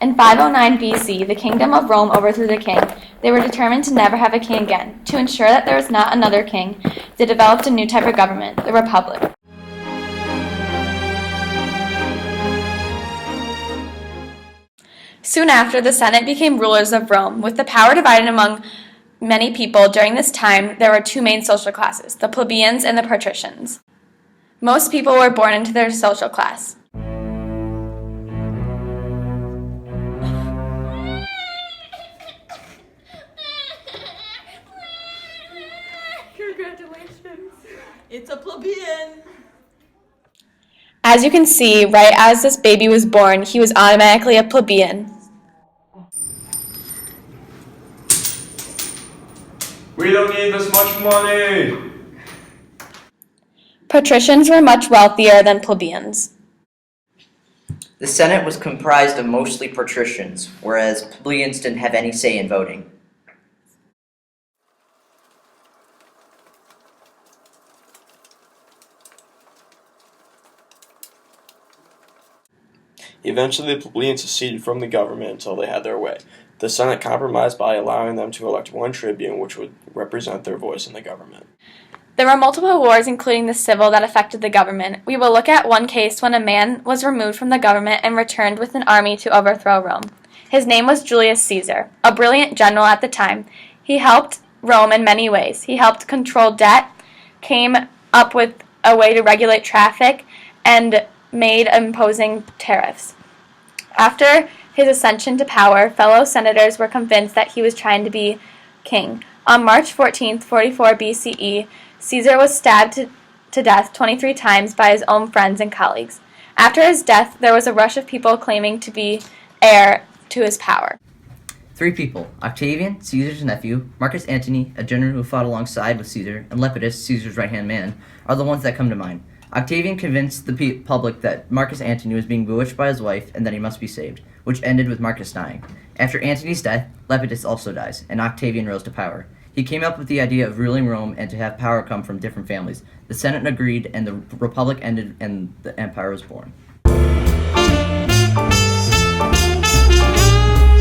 In 509 BC, the kingdom of Rome overthrew the king. They were determined to never have a king again. To ensure that there was not another king, they developed a new type of government, the Republic. Soon after, the Senate became rulers of Rome. With the power divided among many people during this time, there were two main social classes, the plebeians and the patricians. Most people were born into their social class. Congratulations. It's a plebeian. As you can see, right as this baby was born, he was automatically a plebeian. We don't need this much money. Patricians were much wealthier than plebeians. The Senate was comprised of mostly patricians, whereas plebeians didn't have any say in voting. Eventually, the plebeians seceded from the government until they had their way. The Senate compromised by allowing them to elect one tribune, which would represent their voice in the government. There were multiple wars, including the civil, that affected the government. We will look at one case when a man was removed from the government and returned with an army to overthrow Rome. His name was Julius Caesar, a brilliant general at the time. He helped Rome in many ways. He helped control debt, came up with a way to regulate traffic, and made imposing tariffs. After his ascension to power, fellow senators were convinced that he was trying to be king. On March 14, 44 BCE, Caesar was stabbed to death 23 times by his own friends and colleagues. After his death, there was a rush of people claiming to be heir to his power. Three people, Octavian, Caesar's nephew, Marcus Antony, a general who fought alongside with Caesar, and Lepidus, Caesar's right-hand man, are the ones that come to mind. Octavian convinced the public that Marcus Antony was being bewitched by his wife and that he must be saved, which ended with Marcus dying. After Antony's death, Lepidus also dies, and Octavian rose to power. He came up with the idea of ruling Rome and to have power come from different families. The Senate agreed, and the Republic ended, and the empire was born.